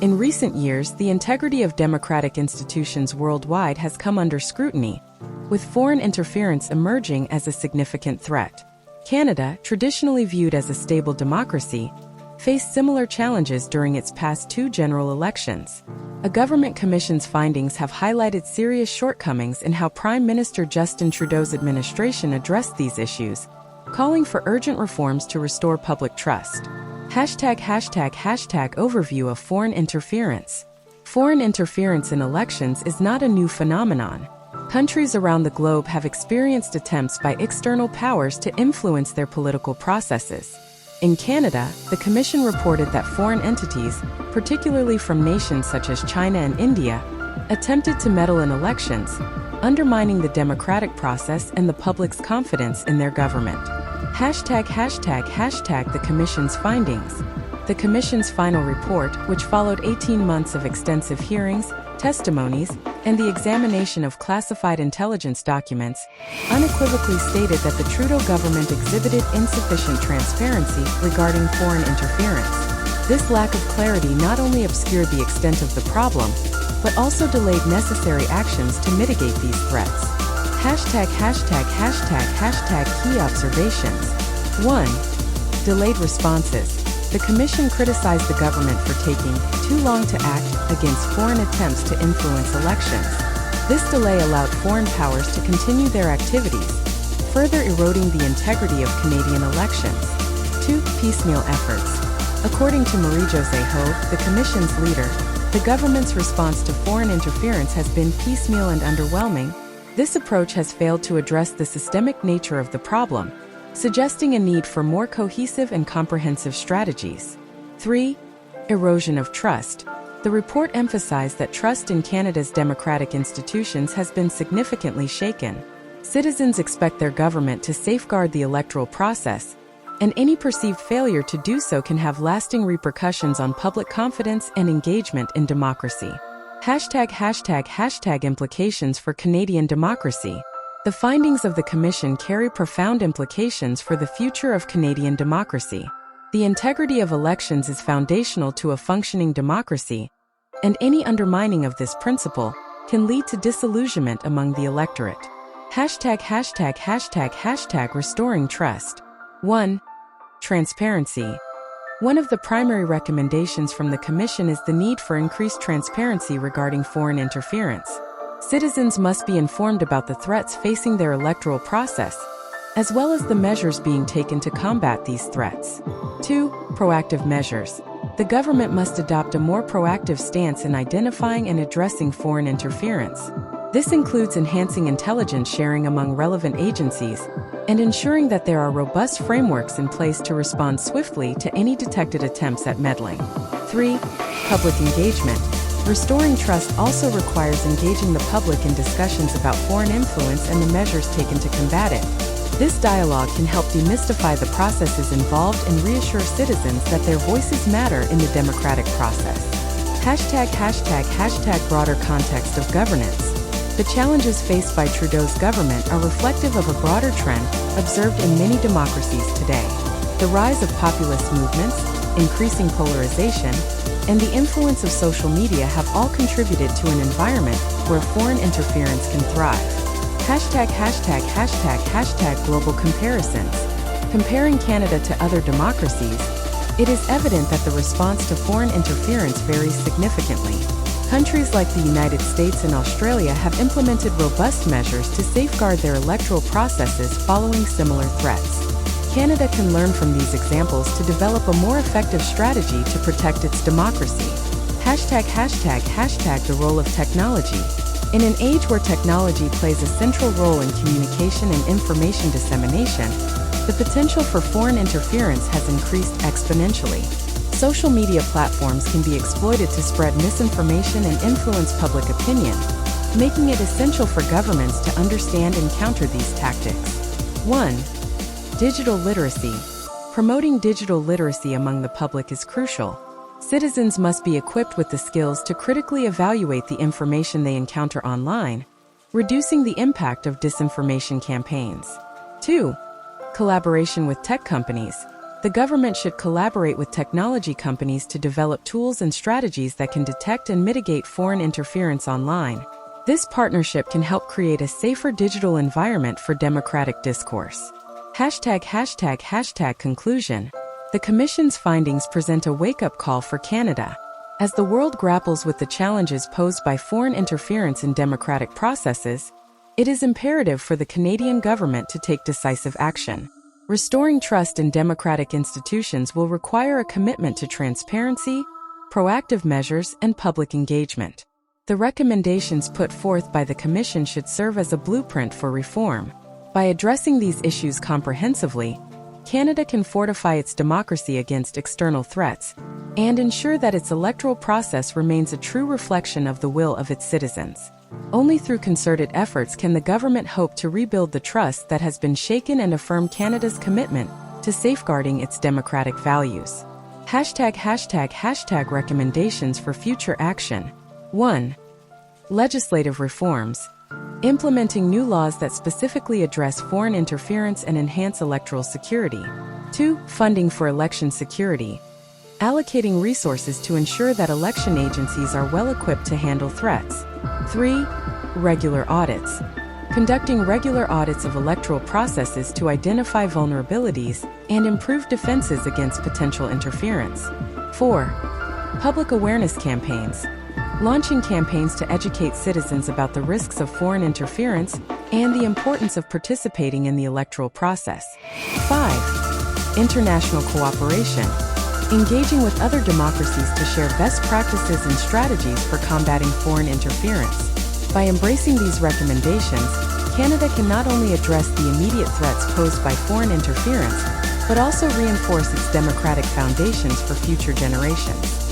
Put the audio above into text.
In recent years, the integrity of democratic institutions worldwide has come under scrutiny, with foreign interference emerging as a significant threat. Canada, traditionally viewed as a stable democracy, faced similar challenges during its past two general elections. A government commission's findings have highlighted serious shortcomings in how Prime Minister Justin Trudeau's administration addressed these issues, calling for urgent reforms to restore public trust. Overview of foreign interference. Foreign interference in elections is not a new phenomenon. Countries around the globe have experienced attempts by external powers to influence their political processes. In Canada, the Commission reported that foreign entities, particularly from nations such as China and India, attempted to meddle in elections, undermining the democratic process and the public's confidence in their government. The Commission's findings. The Commission's final report, which followed 18 months of extensive hearings, testimonies, and the examination of classified intelligence documents, unequivocally stated that the Trudeau government exhibited insufficient transparency regarding foreign interference. This lack of clarity not only obscured the extent of the problem, but also delayed necessary actions to mitigate these threats. Key observations. 1. Delayed responses. The Commission criticized the government for taking too long to act against foreign attempts to influence elections. This delay allowed foreign powers to continue their activities, further eroding the integrity of Canadian elections. 2. Piecemeal efforts. According to Marie-Josée Hogue, the Commission's leader, the government's response to foreign interference has been piecemeal and underwhelming. This approach has failed to address the systemic nature of the problem, suggesting a need for more cohesive and comprehensive strategies. 3. Erosion of trust. The report emphasized that trust in Canada's democratic institutions has been significantly shaken. Citizens expect their government to safeguard the electoral process, and any perceived failure to do so can have lasting repercussions on public confidence and engagement in democracy. Implications for Canadian democracy. The findings of the Commission carry profound implications for the future of Canadian democracy. The integrity of elections is foundational to a functioning democracy, and any undermining of this principle can lead to disillusionment among the electorate. Restoring trust. 1. Transparency. One of the primary recommendations from the Commission is the need for increased transparency regarding foreign interference. Citizens must be informed about the threats facing their electoral process, as well as the measures being taken to combat these threats. 2. Proactive measures. The government must adopt a more proactive stance in identifying and addressing foreign interference. This includes enhancing intelligence sharing among relevant agencies and ensuring that there are robust frameworks in place to respond swiftly to any detected attempts at meddling. 3. Public engagement. Restoring trust also requires engaging the public in discussions about foreign influence and the measures taken to combat it. This dialogue can help demystify the processes involved and reassure citizens that their voices matter in the democratic process. Broader context of governance. The challenges faced by Trudeau's government are reflective of a broader trend observed in many democracies today. The rise of populist movements, increasing polarization, and the influence of social media have all contributed to an environment where foreign interference can thrive. Global comparisons. Comparing Canada to other democracies, it is evident that the response to foreign interference varies significantly. Countries like the United States and Australia have implemented robust measures to safeguard their electoral processes following similar threats. Canada can learn from these examples to develop a more effective strategy to protect its democracy. The role of technology. In an age where technology plays a central role in communication and information dissemination, the potential for foreign interference has increased exponentially. Social media platforms can be exploited to spread misinformation and influence public opinion, making it essential for governments to understand and counter these tactics. 1. Digital literacy. Promoting digital literacy among the public is crucial. Citizens must be equipped with the skills to critically evaluate the information they encounter online, reducing the impact of disinformation campaigns. 2. Collaboration with tech companies. The government should collaborate with technology companies to develop tools and strategies that can detect and mitigate foreign interference online. This partnership can help create a safer digital environment for democratic discourse. Conclusion. The Commission's findings present a wake-up call for Canada. As the world grapples with the challenges posed by foreign interference in democratic processes, it is imperative for the Canadian government to take decisive action. Restoring trust in democratic institutions will require a commitment to transparency, proactive measures, and public engagement. The recommendations put forth by the Commission should serve as a blueprint for reform. By addressing these issues comprehensively, Canada can fortify its democracy against external threats and ensure that its electoral process remains a true reflection of the will of its citizens. Only through concerted efforts can the government hope to rebuild the trust that has been shaken and affirm Canada's commitment to safeguarding its democratic values. Recommendations for future action. 1. Legislative reforms. Implementing new laws that specifically address foreign interference and enhance electoral security. 2. Funding for election security. Allocating resources to ensure that election agencies are well equipped to handle threats. 3. Regular audits. Conducting regular audits of electoral processes to identify vulnerabilities and improve defenses against potential interference. 4. Public awareness campaigns. Launching campaigns to educate citizens about the risks of foreign interference and the importance of participating in the electoral process. 5. International cooperation. Engaging with other democracies to share best practices and strategies for combating foreign interference. By embracing these recommendations, Canada can not only address the immediate threats posed by foreign interference, but also reinforce its democratic foundations for future generations.